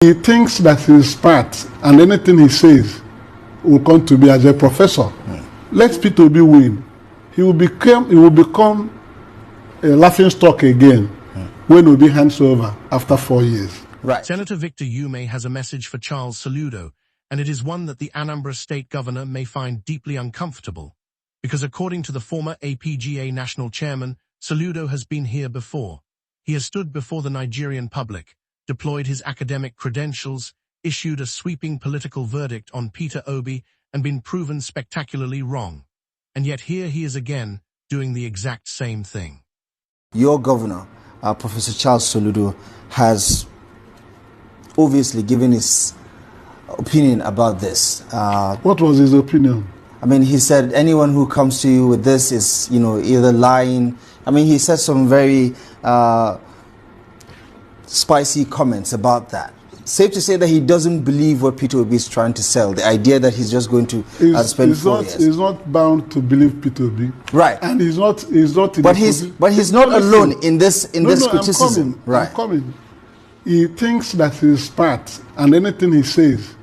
He thinks that he's smart and anything he says will come to be as a professor. Let Peter Obi win. He will become a laughing stock again when Obi hands over after 4 years. Right. Senator Victor Umeh has a message for Charles Soludo, and it is one that the Anambra state governor may find deeply uncomfortable. Because according to the former APGA national chairman, Soludo has been here before. He has stood before the Nigerian public, deployed his academic credentials, issued a sweeping political verdict on Peter Obi, and been proven spectacularly wrong. And yet here he is again, doing the exact same thing. Your governor, Professor Charles Soludo, has obviously given his opinion about this. What was his opinion? I mean, he said anyone who comes to you with this is, either lying. I mean, he said some very spicy comments about that. Safe to say that he doesn't believe what Peter Obi is trying to sell, the idea that he's just going to spend 4 years. He's not bound to believe Peter Obi. Right. And he's not in But he's not alone in this criticism. I'm coming. He thinks that he's smart and anything he says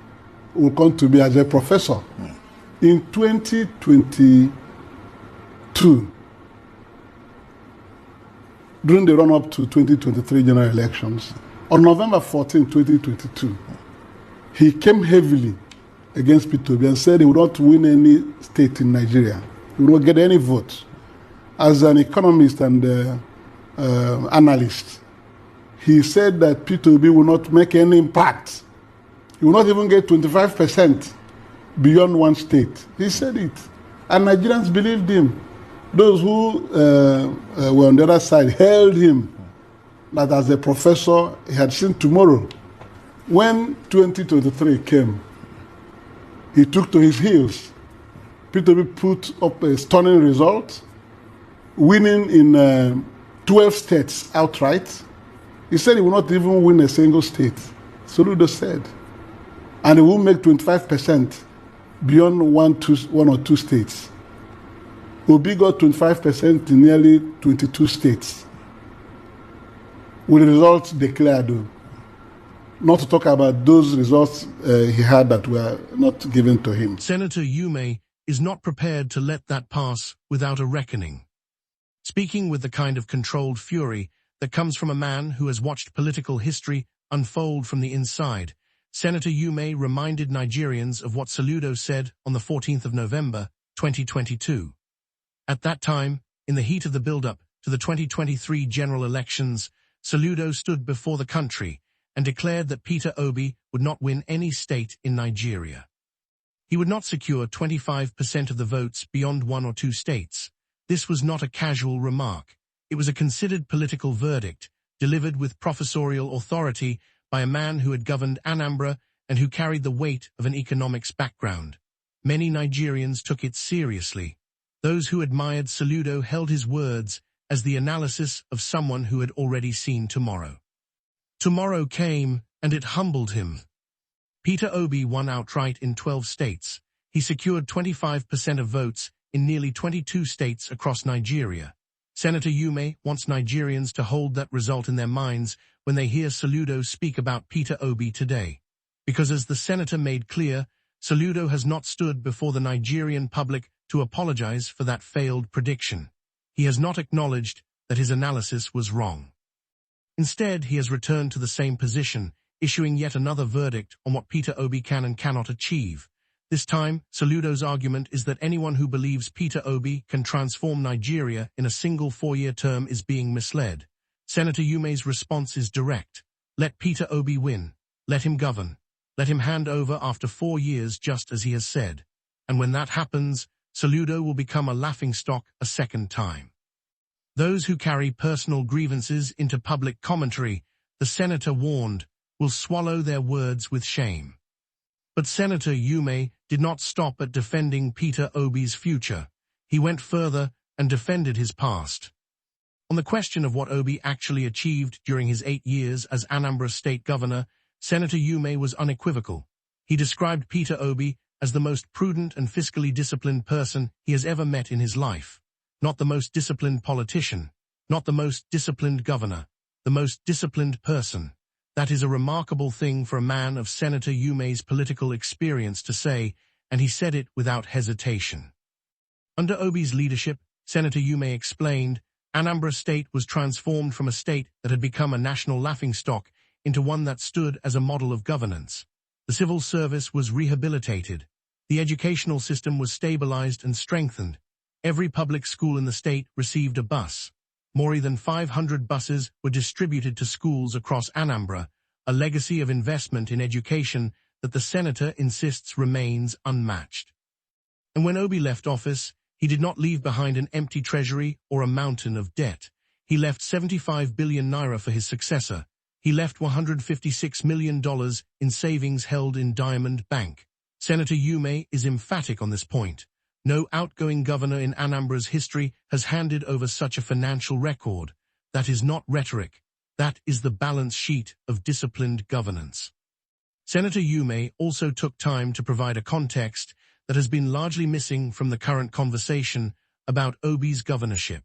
will come to be as a professor. In 2022, during the run-up to 2023 general elections, on November 14, 2022, he came heavily against Peter Obi and said he would not win any state in Nigeria. He would not get any votes. As an economist and analyst, he said that Peter Obi will not make any impact. He will not even get 25% beyond one state. He said it. And Nigerians believed him. Those who were on the other side held him that as a professor he had seen tomorrow. When 2023 came, he took to his heels. Peter Obi put up a stunning result, winning in 12 states outright. He said he will not even win a single state. Soludo said. And he will make 25% beyond one or two states. Obi got 25% in nearly 22 states. With the results declared, not to talk about those results he had that were not given to him. Senator Umeh is not prepared to let that pass without a reckoning. Speaking with the kind of controlled fury that comes from a man who has watched political history unfold from the inside, Senator Umeh reminded Nigerians of what Soludo said on the 14th of November, 2022. At that time, in the heat of the build-up to the 2023 general elections, Soludo stood before the country and declared that Peter Obi would not win any state in Nigeria. He would not secure 25% of the votes beyond one or two states. This was not a casual remark. It was a considered political verdict, delivered with professorial authority by a man who had governed Anambra and who carried the weight of an economics background. Many Nigerians took it seriously. Those who admired Soludo held his words as the analysis of someone who had already seen tomorrow. Tomorrow came, and it humbled him. Peter Obi won outright in 12 states. He secured 25% of votes in nearly 22 states across Nigeria. Senator Umeh wants Nigerians to hold that result in their minds when they hear Soludo speak about Peter Obi today. Because as the senator made clear, Soludo has not stood before the Nigerian public to apologize for that failed prediction. He has not acknowledged that his analysis was wrong. Instead, he has returned to the same position, issuing yet another verdict on what Peter Obi can and cannot achieve. This time, Soludo's argument is that anyone who believes Peter Obi can transform Nigeria in a single 4-year term is being misled. Senator Umeh's response is direct. Let Peter Obi win. Let him govern. Let him hand over after 4 years, just as he has said. And when that happens, Soludo will become a laughingstock a second time. Those who carry personal grievances into public commentary, the senator warned, will swallow their words with shame. But Senator Umeh did not stop at defending Peter Obi's future. He went further and defended his past. On the question of what Obi actually achieved during his 8 years as Anambra state governor, Senator Umeh was unequivocal. He described Peter Obi as the most prudent and fiscally disciplined person he has ever met in his life. Not the most disciplined politician, not the most disciplined governor, the most disciplined person. That is a remarkable thing for a man of Senator Umeh's political experience to say, and he said it without hesitation. Under Obi's leadership, Senator Umeh explained, Anambra state was transformed from a state that had become a national laughingstock into one that stood as a model of governance. The civil service was rehabilitated. The educational system was stabilized and strengthened. Every public school in the state received a bus. More than 500 buses were distributed to schools across Anambra, a legacy of investment in education that the senator insists remains unmatched. And when Obi left office, he did not leave behind an empty treasury or a mountain of debt. He left 75 billion naira for his successor. He left $156 million in savings held in Diamond Bank. Senator Umeh is emphatic on this point. No outgoing governor in Anambra's history has handed over such a financial record. That is not rhetoric. That is the balance sheet of disciplined governance. Senator Umeh also took time to provide a context that has been largely missing from the current conversation about Obi's governorship.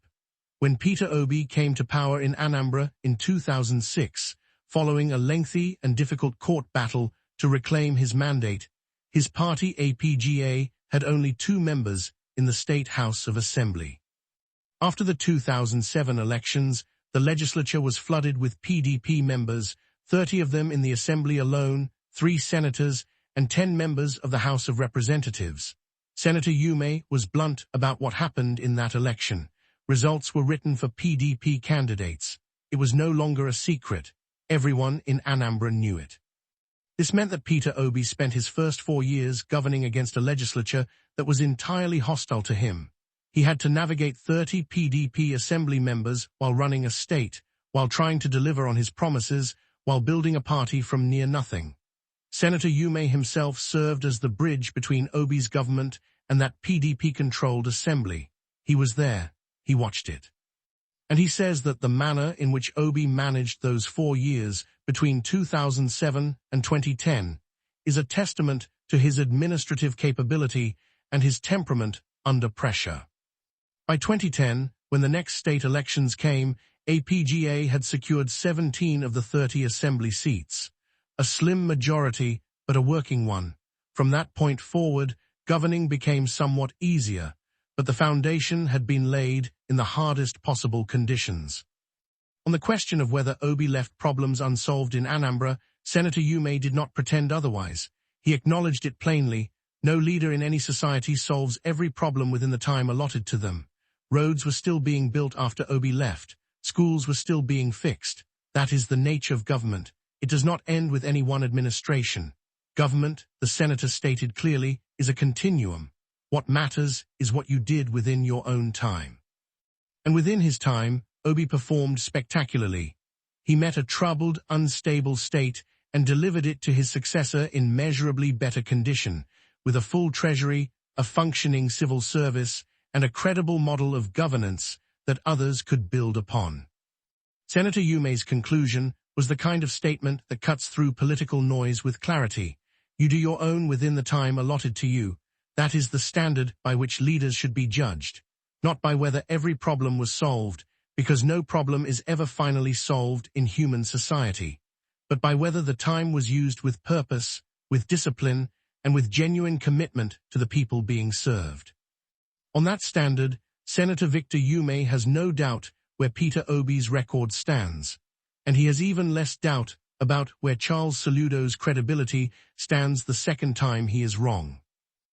When Peter Obi came to power in Anambra in 2006, following a lengthy and difficult court battle to reclaim his mandate, his party APGA had only 2 members in the State House of Assembly. After the 2007 elections, the legislature was flooded with PDP members, 30 of them in the Assembly alone, 3 senators, and 10 members of the House of Representatives. Senator Umeh was blunt about what happened in that election. Results were written for PDP candidates. It was no longer a secret. Everyone in Anambra knew it. This meant that Peter Obi spent his first 4 years governing against a legislature that was entirely hostile to him. He had to navigate 30 PDP assembly members while running a state, while trying to deliver on his promises, while building a party from near nothing. Senator Umeh himself served as the bridge between Obi's government and that PDP-controlled assembly. He was there. He watched it. And he says that the manner in which Obi managed those 4 years between 2007 and 2010 is a testament to his administrative capability and his temperament under pressure. By 2010, when the next state elections came, APGA had secured 17 of the 30 assembly seats. A slim majority, but a working one. From that point forward, governing became somewhat easier, but the foundation had been laid in the hardest possible conditions. On the question of whether Obi left problems unsolved in Anambra, Senator Umeh did not pretend otherwise. He acknowledged it plainly. No leader in any society solves every problem within the time allotted to them. Roads were still being built after Obi left. Schools were still being fixed. That is the nature of government. It does not end with any one administration. Government, the senator stated clearly, is a continuum. What matters is what you did within your own time. And within his time, Obi performed spectacularly. He met a troubled, unstable state and delivered it to his successor in measurably better condition, with a full treasury, a functioning civil service, and a credible model of governance that others could build upon. Senator Umeh's conclusion was the kind of statement that cuts through political noise with clarity. You do your own within the time allotted to you. That is the standard by which leaders should be judged, not by whether every problem was solved, because no problem is ever finally solved in human society, but by whether the time was used with purpose, with discipline, and with genuine commitment to the people being served. On that standard, Senator Victor Umeh has no doubt where Peter Obi's record stands, and he has even less doubt about where Charles Soludo's credibility stands the second time he is wrong.